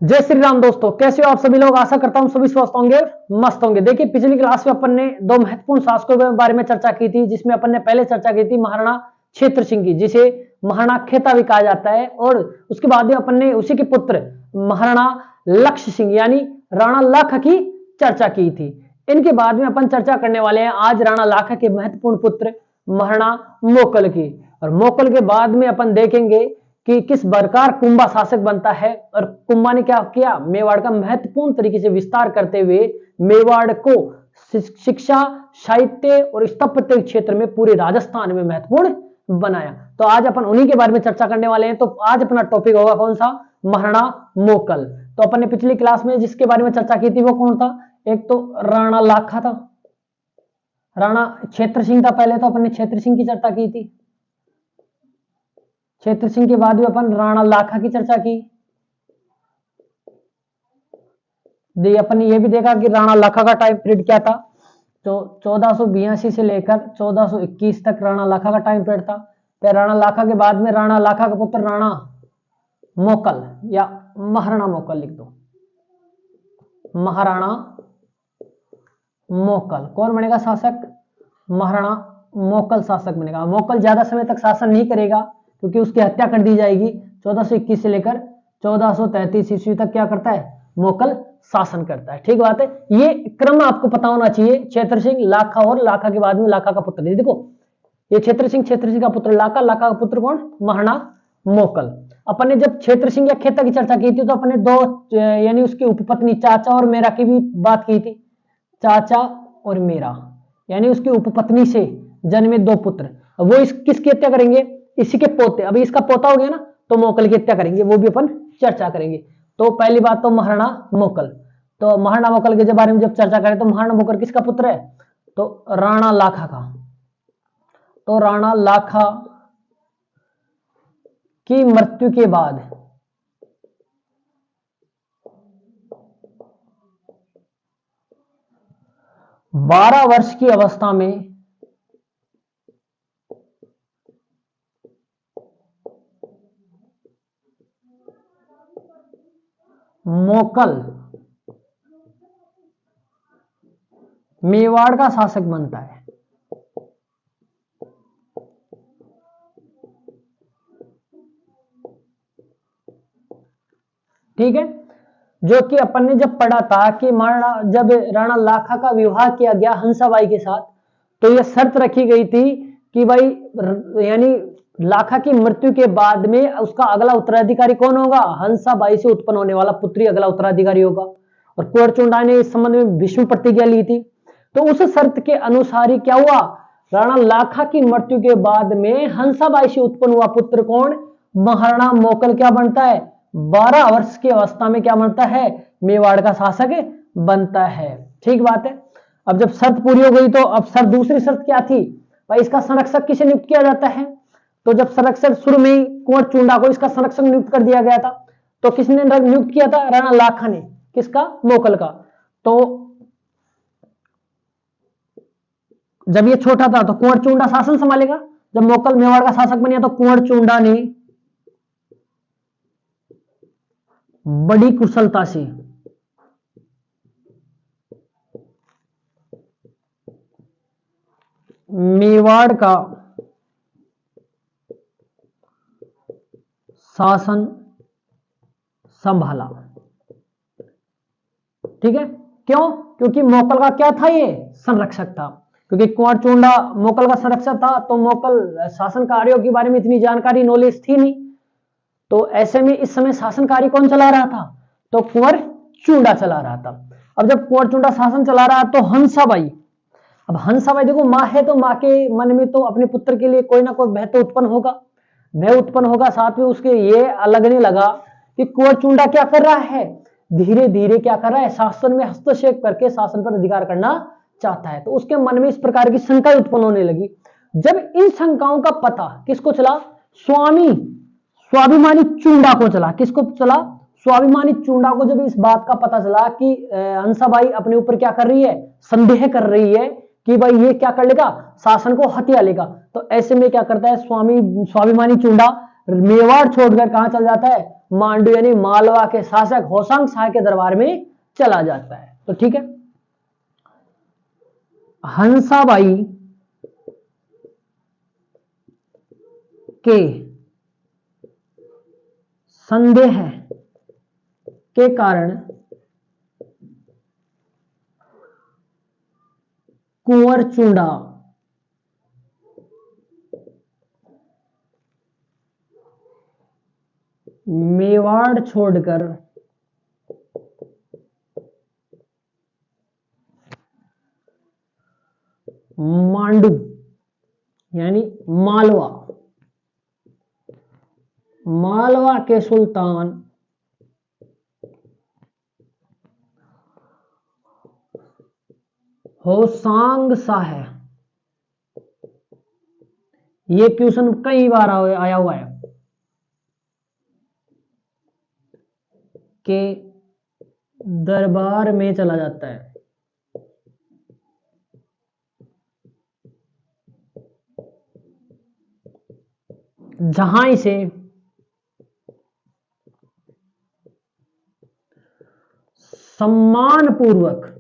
जय श्री राम दोस्तों, कैसे हो आप सभी लोग। आशा करता हूं सभी स्वस्थ होंगे, मस्त होंगे। देखिए, पिछली क्लास में अपन ने दो महत्वपूर्ण शासकों के बारे में चर्चा की थी, जिसमें अपन ने पहले चर्चा की थी महाराणा क्षेत्र सिंह की, जिसे महाराणा खेता भी कहा जाता है। और उसके बाद में अपन ने उसी के पुत्र महाराणा लक्ष्य सिंह यानी राणा लाखा की चर्चा की थी। इनके बाद में अपन चर्चा करने वाले हैं आज राणा लाखा के महत्वपूर्ण पुत्र महाराणा मोकल की। और मोकल के बाद में अपन देखेंगे कि किस प्रकार कुंभा शासक बनता है और कुंभा ने क्या किया, मेवाड़ का महत्वपूर्ण तरीके से विस्तार करते हुए मेवाड़ को शिक्षा, साहित्य और स्थापत्य क्षेत्र में पूरे राजस्थान में महत्वपूर्ण बनाया। तो आज अपन उन्हीं के बारे में चर्चा करने वाले हैं। तो आज अपना टॉपिक होगा कौन सा, महाराणा मोकल। तो अपन ने पिछली क्लास में जिसके बारे में चर्चा की थी वो कौन था, एक तो राणा लाखा था, राणा क्षेत्र सिंह था। पहले तो अपन ने क्षेत्र सिंह की चर्चा की थी, क्षेत्र सिंह के बाद भी अपन राणा लाखा की चर्चा की। अपन ने यह भी देखा कि राणा लाखा का टाइम पीरियड क्या था, तो 1482 से लेकर 1421 तक राणा लाखा का टाइम पीरियड था। फिर राणा लाखा के बाद में राणा लाखा का पुत्र राणा मोकल या महाराणा मोकल लिख दो, महाराणा मोकल। कौन बनेगा शासक, महाराणा मोकल शासक बनेगा। मोकल ज्यादा समय तक शासन नहीं करेगा क्योंकि उसकी हत्या कर दी जाएगी। 1421 से लेकर 1433 ईस्वी तक क्या करता है, मोकल शासन करता है। ठीक बात है, ये क्रम आपको पता होना चाहिए। क्षेत्र सिंह, लाखा और लाखा के बाद में लाखा का पुत्र। देखो, ये क्षेत्र सिंह का पुत्र लाखा, लाखा का पुत्र कौन, महाराणा मोकल। अपन ने जब क्षेत्र सिंह या खेता की चर्चा की थी तो अपन ने दो यानी उसकी उपपत्नी चाचा और मेरा की भी बात की थी। चाचा और मेरा यानी उसकी उपपत्नी से जन्मे दो पुत्र, वो किसकी हत्या करेंगे, इसी के पोते। अभी इसका पोता हो गया ना, तो मोकल की हत्या करेंगे, वो भी अपन चर्चा करेंगे। तो पहली बात तो महाराणा मोकल। तो महाराणा मोकल के बारे में जब चर्चा करें तो महाराणा मोकल किसका पुत्र है, तो राणा लाखा का। तो राणा लाखा की मृत्यु के बाद 12 वर्ष की अवस्था में मोकल मेवाड़ का शासक बनता है। ठीक है, जो कि अपन ने जब पढ़ा था कि जब राणा लाखा का विवाह किया गया हंसाबाई के साथ, तो यह शर्त रखी गई थी कि भाई यानी लाखा की मृत्यु के बाद में उसका अगला उत्तराधिकारी कौन होगा, हंसाबाई से उत्पन्न होने वाला पुत्र ही अगला उत्तराधिकारी होगा। और कुंवर चुंडा ने इस संबंध में भीष्म प्रतिज्ञा ली थी। तो उस शर्त के अनुसार ही क्या हुआ, राणा लाखा की मृत्यु के बाद में हंसाबाई से उत्पन्न हुआ पुत्र कौन, महाराणा मोकल क्या बनता है, 12 वर्ष की अवस्था में क्या बनता है, मेवाड़ का शासक बनता है। ठीक बात है। अब जब शर्त पूरी हो गई तो अब शर्त, दूसरी शर्त क्या थी भाई, इसका संरक्षक किसे नियुक्त किया जाता है। तो जब संरक्षक शुरू में ही कुंवर चुंडा को इसका संरक्षक नियुक्त कर दिया गया था, तो किसने नियुक्त किया था, राणा लाखा ने। किसका, मोकल का। तो जब ये छोटा था तो कुंवर चुंडा शासन संभालेगा। जब मोकल मेवाड़ का शासक बनिया तो कुंवर चुंडा ने बड़ी कुशलता से मेवाड़ का शासन संभाला। ठीक है, क्यों, क्योंकि मोकल का क्या था, ये संरक्षक था। क्योंकि कुंवर चुंडा मोकल का संरक्षक था तो मोकल शासन कार्यों के बारे में इतनी जानकारी, नॉलेज थी नहीं। तो ऐसे में इस समय शासन कार्य कौन चला रहा था, तो कुंवर चुंडा चला रहा था। अब जब कुंवर चुंडा शासन चला रहा तो हंसाबाई, अब हंसाबाई देखो मां है तो मां के मन में तो अपने पुत्र के लिए कोई ना कोई भय तो उत्पन्न होगा, भय उत्पन्न होगा। साथ में उसके ये लगने लगा कि कुंवर चुंडा क्या कर रहा है, धीरे धीरे क्या कर रहा है, शासन में हस्तक्षेप करके शासन पर अधिकार करना चाहता है। तो उसके मन में इस प्रकार की शंका उत्पन्न होने लगी। जब इन शंकाओं का पता किसको चला, स्वाभिमानी चुंडा को चला। किसको चला, स्वाभिमानी चुंडा को जब इस बात का पता चला कि हंसाबाई अपने ऊपर क्या कर रही है, संदेह कर रही है कि भाई ये क्या कर लेगा, शासन को हत्या लेगा, तो ऐसे में क्या करता है स्वाभिमानी चुंडा मेवाड़ छोड़कर कहां चल जाता है, मांडू यानी मालवा के शासक होशांग शाह के दरबार में चला जाता है। तो ठीक है, हंसाबाई के संदेह के कारण कुंवर चूंडा मेवाड़ छोड़कर मांडू यानी मालवा, मालवा के सुल्तान होशांग शाह, ये क्वेश्चन कई बार आया हुआ है, के दरबार में चला जाता है। जहां इसे सम्मान पूर्वक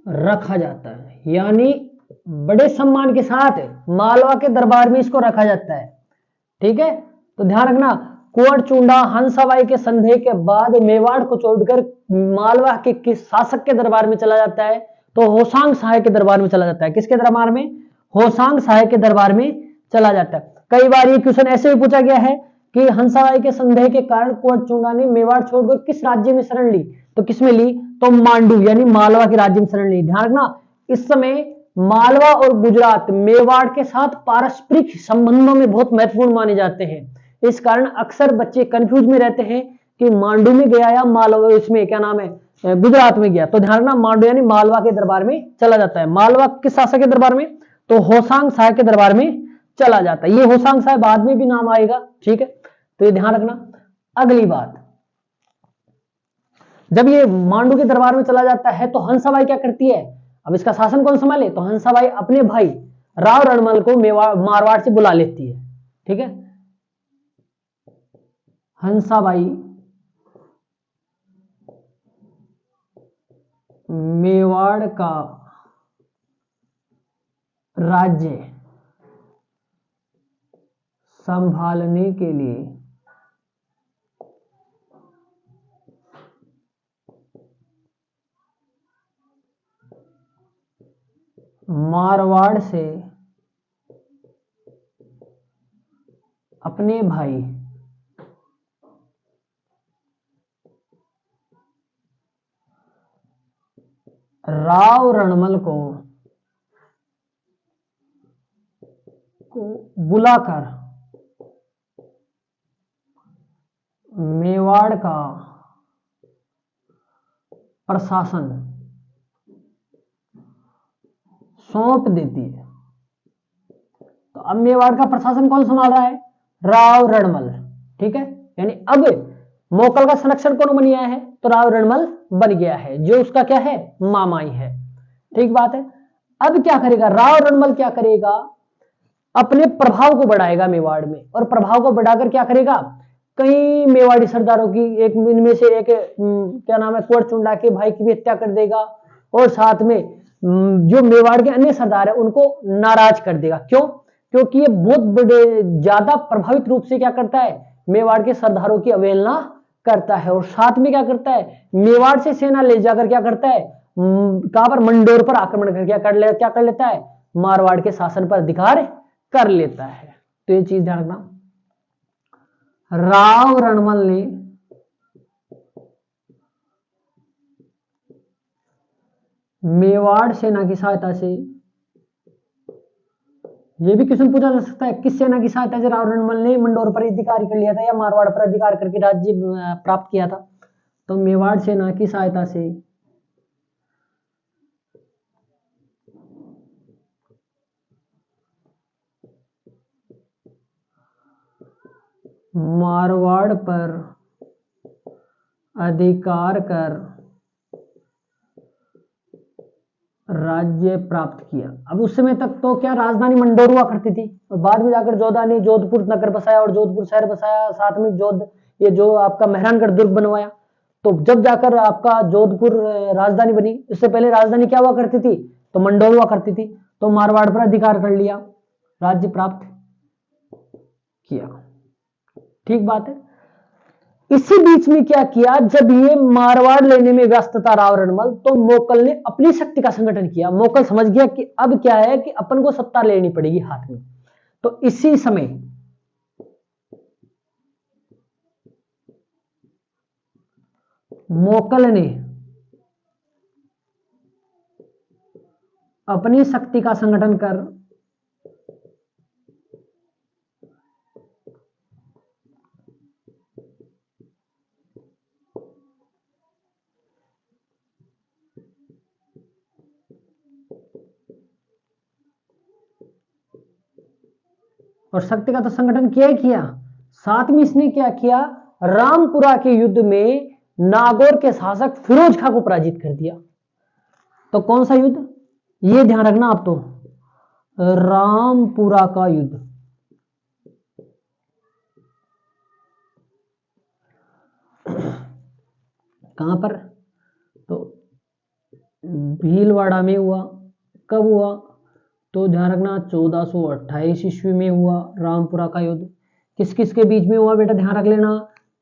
रखा जाता है, यानी बड़े सम्मान के साथ मालवा के दरबार में इसको रखा जाता है। ठीक है, तो ध्यान रखना, कुंवर चूंडा हंसाबाई के संदेह के बाद मेवाड़ को छोड़कर मालवा के शासक के दरबार में चला जाता है, तो होशांग शाह के दरबार में चला जाता है। किसके दरबार में, होशांग शाह के दरबार में चला जाता है। कई बार ये क्वेश्चन ऐसे भी पूछा गया है कि हंसाबाई के संदेह के कारण कुंवर चूंडा ने मेवाड़ छोड़कर किस राज्य में शरण ली, तो किसमें ली, तो मांडू यानी मालवा के राज्य में शरण ली। ध्यान रखना, इस समय मालवा और गुजरात मेवाड़ के साथ पारस्परिक संबंधों में बहुत महत्वपूर्ण माने जाते हैं। इस कारण अक्सर बच्चे कंफ्यूज में रहते हैं कि मांडू में गया या मालवा, इसमें क्या नाम है, गुजरात में गया। तो ध्यान रखना, मांडू यानी मालवा के दरबार में चला जाता है। मालवा किस शासक के दरबार में, तो होशांग शाह के दरबार में चला जाता है। ये होशांग शाह बाद में भी नाम आएगा। ठीक है, तो ये ध्यान रखना। अगली बात, जब ये मांडू के दरबार में चला जाता है तो हंसाबाई क्या करती है, अब इसका शासन कौन संभाले, तो हंसाबाई अपने भाई राव रणमल को मारवाड़ से बुला लेती है। ठीक है, हंसाबाई मेवाड़ का राज्य संभालने के लिए मारवाड़ से अपने भाई राव रणमल को बुलाकर मेवाड़ का प्रशासन सौंप देती है। तो अब मेवाड़ का प्रशासन कौन संभाल रहा है, राव रणमल। ठीक है, यानी अब मोकल का संरक्षण कौन बन गया है, तो राव रणमल बन गया है, जो उसका क्या है, मामाई है। ठीक बात है। अब क्या करेगा राव रणमल, क्या करेगा, अपने प्रभाव को बढ़ाएगा मेवाड़ में, और प्रभाव को बढ़ाकर क्या करेगा, कई मेवाड़ी सरदारों की, एक इनमें से एक क्या नाम है, कुंवर चूंडा के भाई की भी हत्या कर देगा, और साथ में जो मेवाड़ के अन्य सरदार है उनको नाराज कर देगा। क्यों, क्योंकि ये बहुत बड़े ज्यादा प्रभावित रूप से क्या करता है, मेवाड़ के सरदारों की अवहेलना करता है, और साथ में क्या करता है, मेवाड़ से सेना ले जाकर क्या करता है, कहां पर, मंडोर पर आक्रमण कर क्या कर लेता है, मारवाड़ के शासन पर अधिकार कर लेता है। तो ये चीज ध्यान रखना, राव रणमल ने मेवाड़ सेना की सहायता से, यह भी क्वेश्चन पूछा जा सकता है, किस सेना की सहायता से राव रणमल ने मंडोर पर अधिकार कर लिया था या मारवाड़ पर अधिकार करके राज्य प्राप्त किया था, तो मेवाड़ सेना की सहायता से मारवाड़ पर अधिकार कर राज्य प्राप्त किया। अब उस समय तक तो क्या राजधानी मंडोर हुआ करती थी, और बाद में जाकर जोधा ने जोधपुर नगर बसाया और जोधपुर शहर बसाया, साथ में ये जो आपका मेहरानगढ़ दुर्ग बनवाया। तो जब जाकर आपका जोधपुर राजधानी बनी, इससे पहले राजधानी क्या हुआ करती थी, तो मंडोर हुआ करती थी। तो मारवाड़ पर अधिकार कर लिया, राज्य प्राप्त किया। ठीक बात है। इसी बीच में क्या किया, जब ये मारवाड़ लेने में व्यस्त था रावरणमल, तो मोकल ने अपनी शक्ति का संगठन किया। मोकल समझ गया कि अब क्या है कि अपन को सत्ता लेनी पड़ेगी हाथ में। तो इसी समय मोकल ने अपनी शक्ति का संगठन कर और शक्ति का तो संगठन किया ही किया, साथ में इसने क्या किया, रामपुरा के युद्ध में नागौर के शासक फिरोज खां को पराजित कर दिया। तो कौन सा युद्ध, ये ध्यान रखना आप, तो रामपुरा का युद्ध। कहां पर, तो भीलवाड़ा में हुआ। कब हुआ, तो ध्यान रखना 1428 ईस्वी में हुआ रामपुरा का युद्ध। किस किस के बीच में हुआ बेटा, ध्यान रख लेना,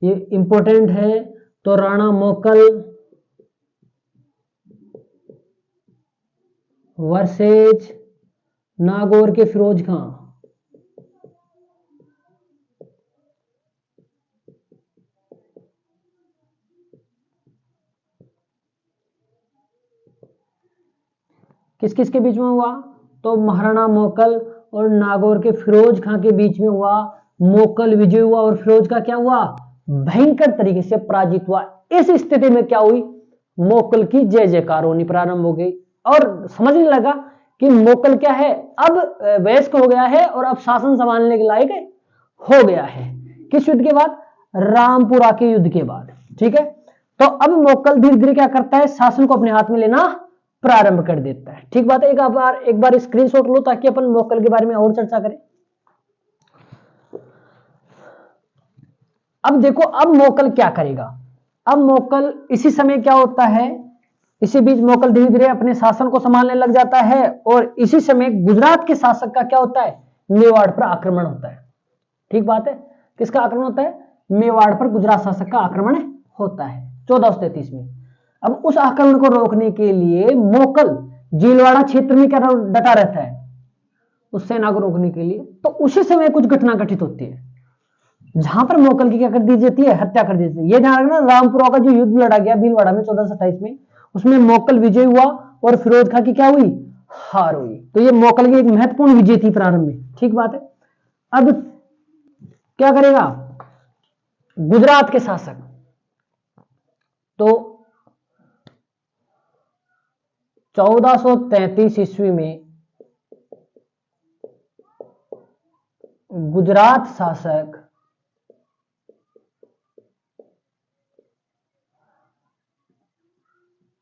ये इंपॉर्टेंट है। तो राणा मोकल वर्सेज नागौर के फिरोज खां। किस किस के बीच में हुआ, तो महाराणा मोकल और नागौर के फिरोज खां के बीच में हुआ। मोकल विजय हुआ और फिरोज का क्या हुआ, भयंकर तरीके से पराजित हुआ। इस स्थिति में क्या हुई, मोकल की जय जयकार होनी प्रारंभ हो गई और समझने लगा कि मोकल क्या है, अब वयस्क हो गया है और अब शासन संभालने के लायक हो गया है। किस युद्ध के बाद, रामपुरा के युद्ध के बाद। ठीक है, तो अब मोकल धीरे धीरे क्या करता है, शासन को अपने हाथ में लेना प्रारंभ कर देता है। ठीक बात है, एक बार स्क्रीनशॉट लो ताकि अपन मोकल के बारे में और चर्चा करें। अब देखो, अब मोकल क्या करेगा, अब मोकल इसी समय क्या होता है, इसी बीच मोकल धीरे धीरे अपने शासन को संभालने लग जाता है और इसी समय गुजरात के शासक का क्या होता है, मेवाड़ पर आक्रमण होता है। ठीक बात है, किसका आक्रमण होता है, मेवाड़ पर गुजरात शासक का आक्रमण होता है 1433 में। अब उस आक्रमण को रोकने के लिए मोकल जीलवाड़ा क्षेत्र में क्या डटा रहता है, उस सेना को रोकने के लिए। तो उसी समय कुछ घटना घटित होती है जहां पर मोकल की क्या कर दी जाती है, हत्या कर दी जाती है। ये ध्यान रखना, रामपुरा का जो युद्ध लड़ा गया भीलवाड़ा में 1427 में, उसमें मोकल विजय हुआ और फिरोज खां की क्या हुई, हार हुई। तो ये मोकल की एक महत्वपूर्ण विजय थी प्रारंभ में। ठीक बात है। अब क्या करेगा गुजरात के शासक, तो 1433 ईस्वी में गुजरात शासक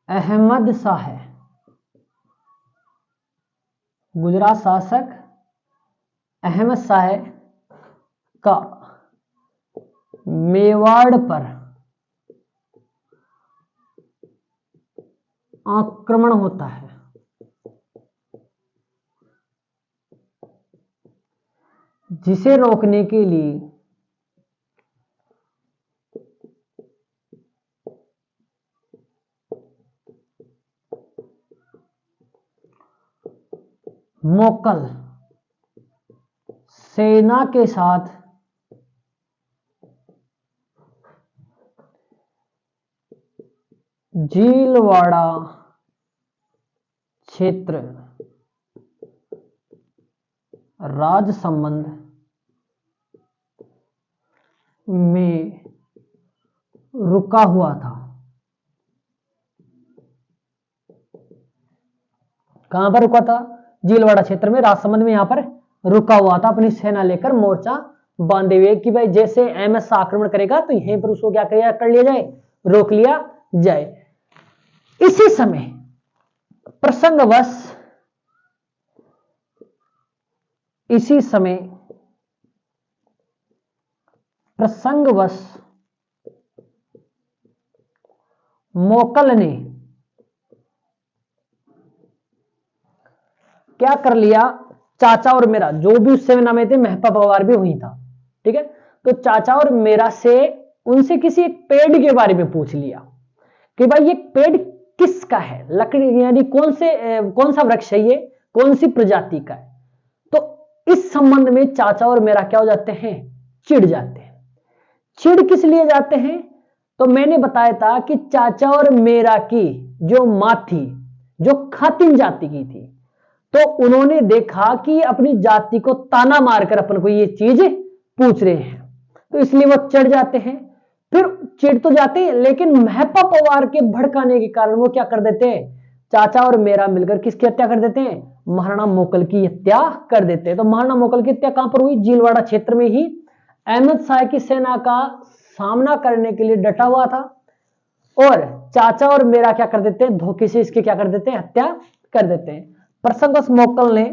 अहमद शाह, गुजरात शासक अहमद शाह का मेवाड़ पर आक्रमण होता है। जिसे रोकने के लिए मोकल सेना के साथ जीलवाड़ा क्षेत्र राज संबंध में रुका हुआ था। कहां पर रुका था, जीलवाड़ा क्षेत्र में, राजसमंद में यहां पर रुका हुआ था अपनी सेना लेकर मोर्चा बांधे हुए कि भाई जैसे एमएस आक्रमण करेगा तो यहीं पर उसको क्या कर लिया जाए, रोक लिया जाए। इसी समय प्रसंगवश इसी समय प्रसंगवश मोकल ने क्या कर लिया, चाचा और मेरा, जो भी उस समय नामे थे, महपा पवार भी वही था, ठीक है। तो चाचा और मेरा से उनसे किसी एक पेड़ के बारे में पूछ लिया कि भाई ये पेड़ किसका है, लकड़ी यानी कौन सा वृक्ष है, ये कौन सी प्रजाति का है। तो इस संबंध में चाचा और मेरा क्या हो जाते हैं, चिढ़ जाते हैं। चिढ़ किस लिए जाते हैं, तो मैंने बताया था कि चाचा और मेरा की जो मां थी, जो खातिन जाति की थी, तो उन्होंने देखा कि अपनी जाति को ताना मारकर अपन को ये चीज पूछ रहे हैं, तो इसलिए वो चढ़ जाते हैं। फिर चिढ़ तो जाते हैं, लेकिन महपा पवार के भड़काने के कारण वो क्या कर देते हैं, चाचा और मेरा मिलकर किसकी हत्या कर देते हैं, महाराणा मोकल की हत्या कर देते हैं। तो महाराणा मोकल की हत्या कहां पर हुई, जीलवाड़ा क्षेत्र में ही अहमद शाह की सेना का सामना करने के लिए डटा हुआ था, और चाचा और मेरा क्या कर देते हैं, धोखे से इसकी क्या कर देते हैं, हत्या कर देते हैं। प्रसंगवश मोकल ने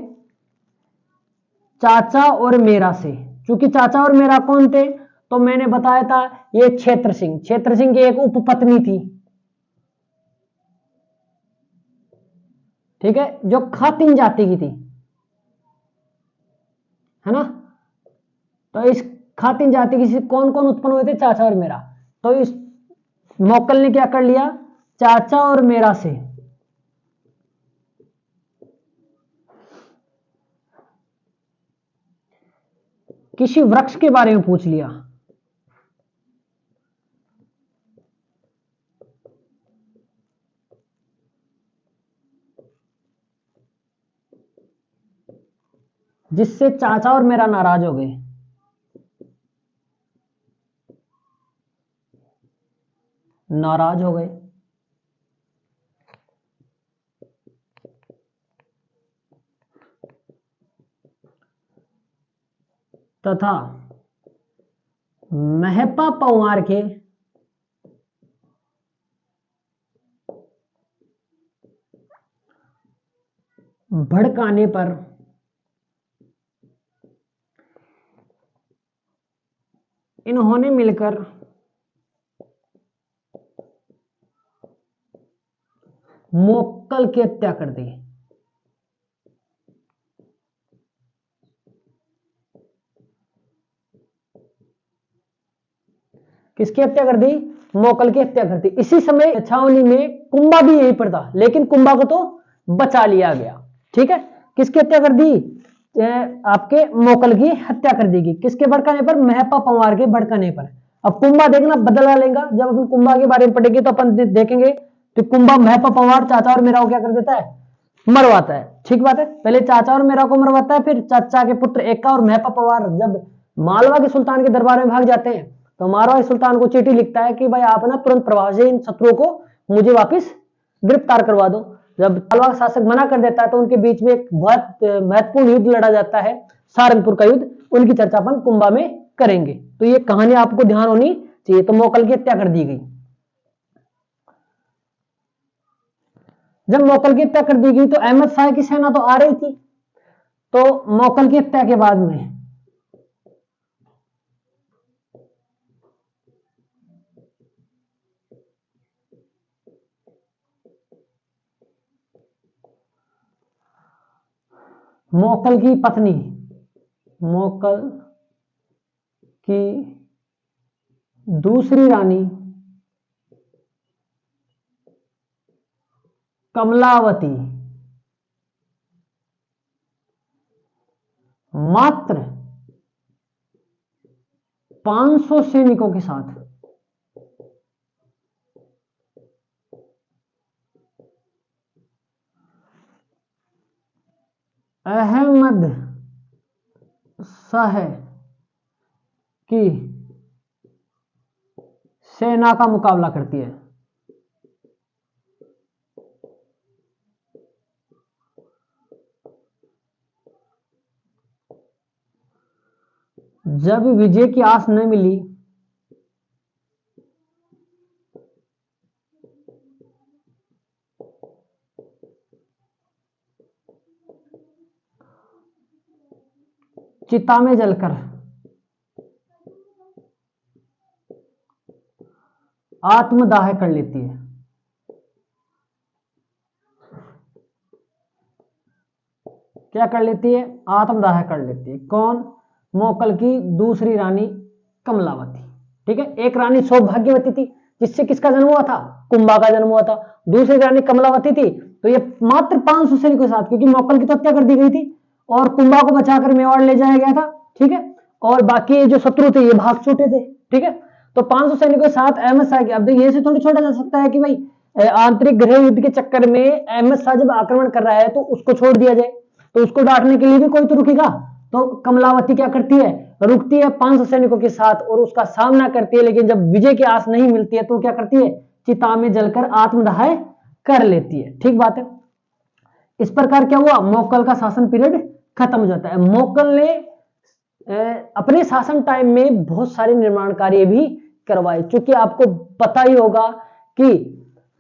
चाचा और मेरा से, क्योंकि चाचा और मेरा कौन थे, तो मैंने बताया था ये क्षेत्र सिंह की एक उपपत्नी थी, ठीक है, जो खातिन जाति की थी, है ना। तो इस खातिन जाति की कौन कौन उत्पन्न हुए थे, चाचा और मेरा। तो इस मोकल ने क्या कर लिया, चाचा और मेरा से किसी वृक्ष के बारे में पूछ लिया, जिससे चाचा और मेरा नाराज हो गए। नाराज हो गए तथा महपा पवार के भड़काने पर इन्होंने मिलकर मोकल की हत्या कर दी। किसकी हत्या कर दी, मोकल की हत्या कर दी। इसी समय छावनी में कुंभा भी यहीं पर था, लेकिन कुंभा को तो बचा लिया गया, ठीक है। किसकी हत्या कर दी, आपके मोकल की हत्या कर दी गई, किसके भड़काने पर, महपा पवार के भड़काने पर। अब कुंभा देखना बदला लेगा, जब अपन कुंभा के बारे में पढ़ेंगे तो अपन देखेंगे तो कुंभा महपा पवार चाचा और मेरा को क्या कर देता है, मरवाता है, ठीक बात है। पहले चाचा और मेरा को मरवाता है, फिर चाचा के पुत्र एका और महपा पवार जब मालवा के सुल्तान के दरबार में भाग जाते हैं, तो मालवा सुल्तान को चिट्ठी लिखता है कि भाई आप ना तुरंत प्रभाव से इन शत्रुओं को मुझे वापस गिरफ्तार करवा दो। जब मालवा शासक मना कर देता है, तो उनके बीच में एक बहुत महत्वपूर्ण युद्ध लड़ा जाता है, सारंगपुर का युद्ध। उनकी चर्चा अपन कुंभा में करेंगे, तो ये कहानी आपको ध्यान होनी चाहिए। तो मोकल की हत्या कर दी गई। जब मोकल की हत्या कर दी गई तो अहमद शाह की सेना तो आ रही थी, तो मोकल की हत्या के बाद में मोकल की पत्नी, मोकल की दूसरी रानी कमलावती मात्र 500 सैनिकों के साथ अहमद शाह की सेना का मुकाबला करती है। जब विजय की आस न मिली, चिता में जलकर आत्मदाह कर लेती है। क्या कर लेती है? आत्मदाह कर लेती है। कौन? मोकल की दूसरी रानी कमलावती। ठीक है, एक रानी सौभाग्यवती थी जिससे किसका जन्म हुआ था? कुंभा का जन्म हुआ था। दूसरी रानी कमलावती थी, तो ये मात्र 500 सैनिकों के साथ, क्योंकि मोकल की तो हत्या कर दी गई थी और कुंभा को बचाकर मेवाड़ ले जाया गया था। ठीक है, और बाकी जो शत्रु थे ये भाग छूटे थे। ठीक है, तो 500 सैनिकों के साथ अहमद शाह की, अब ये से थोड़ी छोड़ा जा सकता है कि भाई आंतरिक गृह युद्ध के चक्कर में अहमद शाह जब आक्रमण कर रहा है तो उसको छोड़ दिया जाए, तो उसको डांटने के लिए भी कोई तो रुकेगा। तो कमलावती क्या करती है? रुकती है 500 सैनिकों के साथ और उसका सामना करती है, लेकिन जब विजय की आस नहीं मिलती है तो क्या करती है? चिता में जलकर आत्मदाह कर लेती है। ठीक बात है। इस प्रकार क्या हुआ? मोकल का शासन पीरियड खत्म हो जाता है। मोकल ने अपने शासन टाइम में बहुत सारे निर्माण कार्य भी करवाए। चूंकि आपको पता ही होगा कि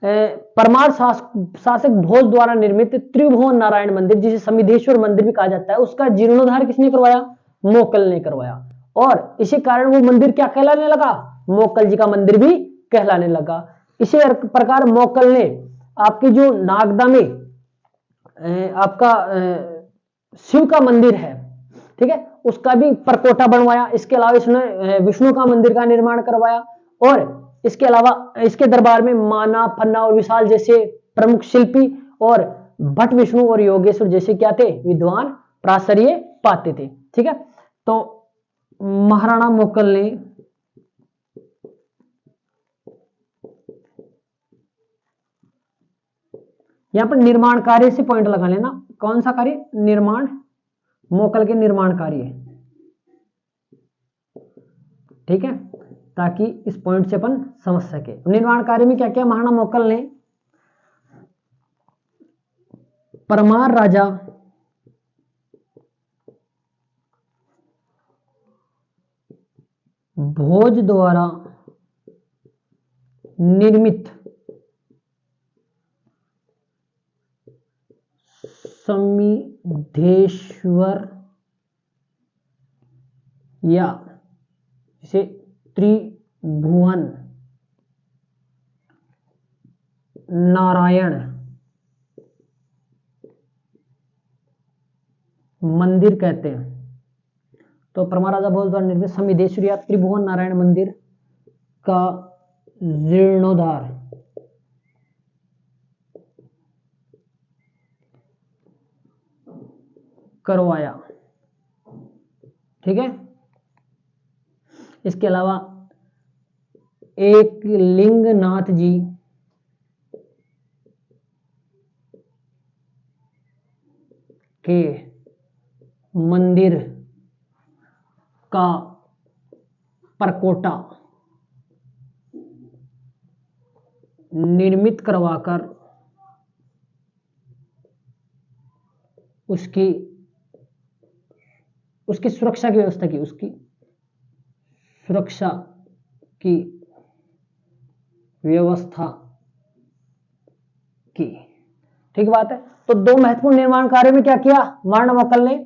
परमार शासक भोज द्वारा निर्मित त्रिभुवन नारायण मंदिर, जिसे समिधेश्वर मंदिर भी कहा जाता है, उसका जीर्णोद्धार किसने करवाया? मोकल ने करवाया। और इसी कारण वो मंदिर क्या कहलाने लगा? मोकल जी का मंदिर भी कहलाने लगा। इसी प्रकार मोकल ने आपकी जो नागदा में आपका शिव का मंदिर है, ठीक है, उसका भी परकोटा बनवाया। इसके अलावा इसने विष्णु का मंदिर का निर्माण करवाया और इसके अलावा इसके दरबार में माना, फन्ना और विशाल जैसे प्रमुख शिल्पी और भट्ट विष्णु और योगेश्वर जैसे क्या थे? विद्वान प्राचार्य पाते थे। ठीक है, तो महाराणा मोकल ने यहां पर निर्माण कार्य से पॉइंट लगा लेना। कौन सा कार्य? निर्माण, मोकल के निर्माण कार्य। ठीक है, ताकि इस पॉइंट से अपन समझ सके निर्माण कार्य में क्या क्या महाराणा मोकल ने परमार राजा भोज द्वारा निर्मित समिधेश्वर या जिसे त्रिभुवन नारायण मंदिर कहते हैं। तो परमार राजा भोज द्वारा निर्मित समिधेश्वर या त्रिभुवन नारायण मंदिर का जीर्णोद्धार करवाया। ठीक है, इसके अलावा एक लिंगनाथ जी के मंदिर का परकोटा निर्मित करवाकर उसकी सुरक्षा की व्यवस्था की, उसकी सुरक्षा की व्यवस्था की। ठीक बात है। तो दो महत्वपूर्ण निर्माण कार्य में क्या किया महाराणा मोकल ने?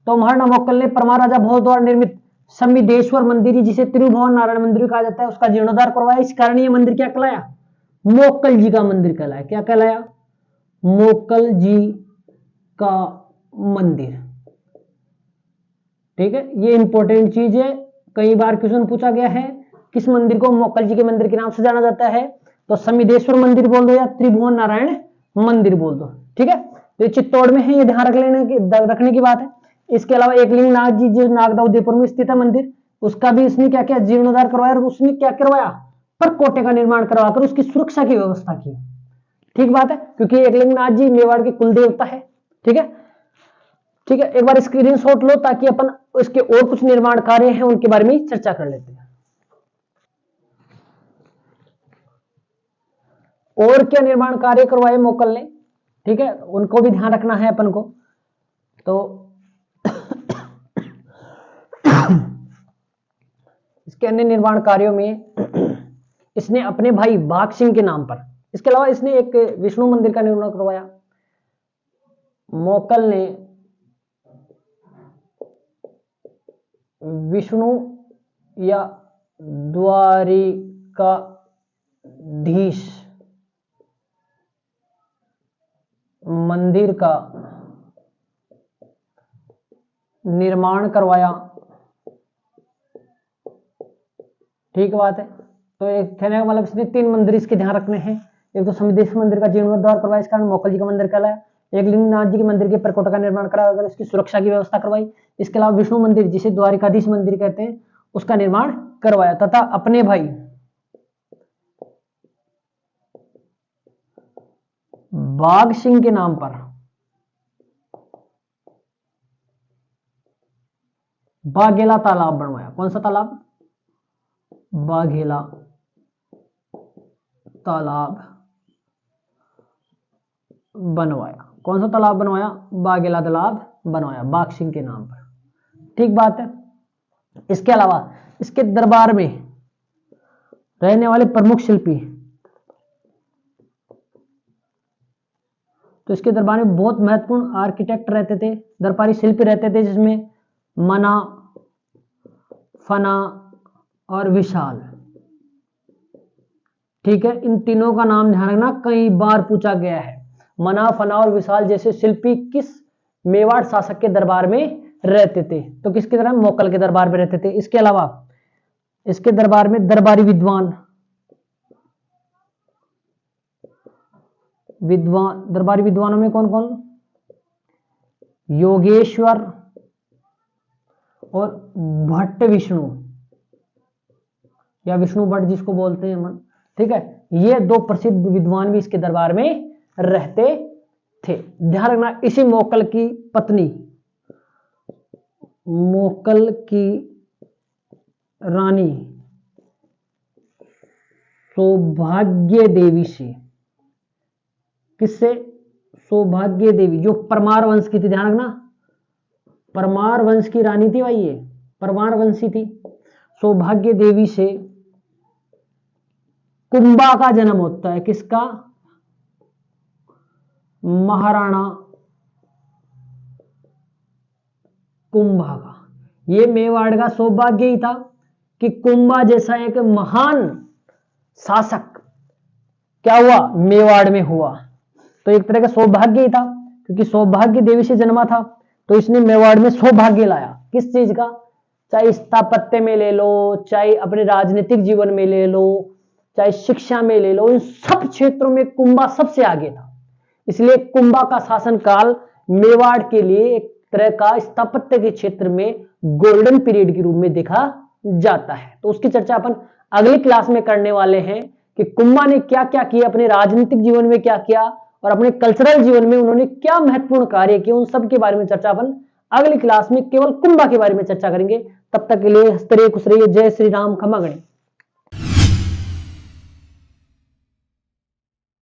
तो महाराणा मोकल ने परमार राजा भोज द्वारा निर्मित समिधेश्वर मंदिर, जिसे त्रिभुवन नारायण मंदिर कहा जाता है, उसका जीर्णोद्धार करवाया। इस कारण यह मंदिर क्या कहलाया? मोकल जी का मंदिर कहलाया। क्या कहलाया? मोकल जी का मंदिर। ठीक है, ये इंपॉर्टेंट चीज है, कई बार क्वेश्चन पूछा गया है। किस मंदिर को मोकल जी के मंदिर के नाम से जाना जाता है? तो समिधेश्वर मंदिर बोल दो या त्रिभुवन नारायण मंदिर बोल दो। ठीक है, तो ये चित्तौड़ में है, ये ध्यान रखने की बात है। इसके अलावा एक लिंगनाथ जी जो नागदा उदयपुर में स्थित है मंदिर, उसका भी इसने क्या किया? जीर्णोद्धार करवाया और उसने क्या करवाया? परकोटे का निर्माण करवाकर उसकी सुरक्षा की व्यवस्था की। ठीक बात है, क्योंकि एक लिंगनाथ जी मेवाड़ के कुल देवता है। ठीक है, ठीक है, एक बार स्क्रीनशॉट लो ताकि अपन इसके और कुछ निर्माण कार्य हैं उनके बारे में चर्चा कर लेते हैं। और क्या निर्माण कार्य करवाए मोकल ने? ठीक है, उनको भी ध्यान रखना है अपन को। तो इसके अन्य निर्माण कार्यों में इसने अपने भाई बाघ सिंह के नाम पर, इसके अलावा इसने एक विष्णु मंदिर का निर्माण करवाया। मोकल ने विष्णु या द्वारिकाधीश मंदिर का निर्माण करवाया। ठीक बात है। तो एक कहने का मतलब इसने 3 मंदिर इसके ध्यान रखने हैं। एक तो समिदेश्वर मंदिर का जीर्णोद्धार करवाया, इस कारण मोकल जी का मंदिर कहलाया। एक लिंगनाथ जी के मंदिर के प्रकोष्ठ का निर्माण कराया, अगर इसकी सुरक्षा की व्यवस्था करवाई। इसके अलावा विष्णु मंदिर, जिसे द्वारिकाधीश मंदिर कहते हैं, उसका निर्माण करवाया, तथा अपने भाई बाघ सिंह के नाम पर बाघेला तालाब बनवाया। कौन सा तालाब? बाघेला तालाब बनवाया। कौन सा तालाब बनवाया? बाघेला तालाब बनवाया, बाघ सिंह के नाम पर। ठीक बात है। इसके अलावा इसके दरबार में रहने वाले प्रमुख शिल्पी, तो इसके दरबार में बहुत महत्वपूर्ण आर्किटेक्ट रहते थे, दरबारी शिल्पी रहते थे, जिसमें मना, फना और विशाल। ठीक है, इन तीनों का नाम ध्यान रखना, कई बार पूछा गया है। मना, फना और विशाल जैसे शिल्पी किस मेवाड़ शासक के दरबार में रहते थे? तो किसके दरबार में? मोकल के दरबार में रहते थे। इसके अलावा इसके दरबार में दरबारी विद्वान दरबारी विद्वानों में कौन कौन? योगेश्वर और भट्ट विष्णु, या विष्णु भट्ट जिसको बोलते हैं मन। ठीक है, ये 2 प्रसिद्ध विद्वान भी इसके दरबार में रहते थे। ध्यान रखना, इसी मोकल की पत्नी, मोकल की रानी सौभाग्य देवी से, किससे? सौभाग्य देवी, जो परमार वंश की थी। ध्यान रखना, परमार वंश की रानी थी भाई, ये परमार वंशी थी। सौभाग्य देवी से कुंभा का जन्म होता है। किसका? महाराणा कुंभा का। ये मेवाड़ का सौभाग्य ही था कि कुंभा जैसा एक महान शासक क्या हुआ? मेवाड़ में हुआ। तो एक तरह का सौभाग्य ही था, क्योंकि सौभाग्य देवी से जन्मा था, तो इसने मेवाड़ में सौभाग्य लाया। किस चीज का? चाहे स्थापत्य में ले लो, चाहे अपने राजनीतिक जीवन में ले लो, चाहे शिक्षा में ले लो, इन सब क्षेत्रों में कुंभा सबसे आगे था। इसलिए कुंभा का शासनकाल मेवाड़ के लिए एक तरह का स्थापत्य के क्षेत्र में गोल्डन पीरियड के रूप में देखा जाता है। तो उसकी चर्चा अपन अगली क्लास में करने वाले हैं कि कुंभा ने क्या क्या किया, अपने राजनीतिक जीवन में क्या किया, और अपने कल्चरल जीवन में उन्होंने क्या महत्वपूर्ण कार्य किए, उन सब के बारे में चर्चा अपन अगली क्लास में केवल कुंभा के बारे में चर्चा करेंगे। तब तक के लिए हंसते रहिए, खुश रहिए। जय श्री राम, खमा गणित।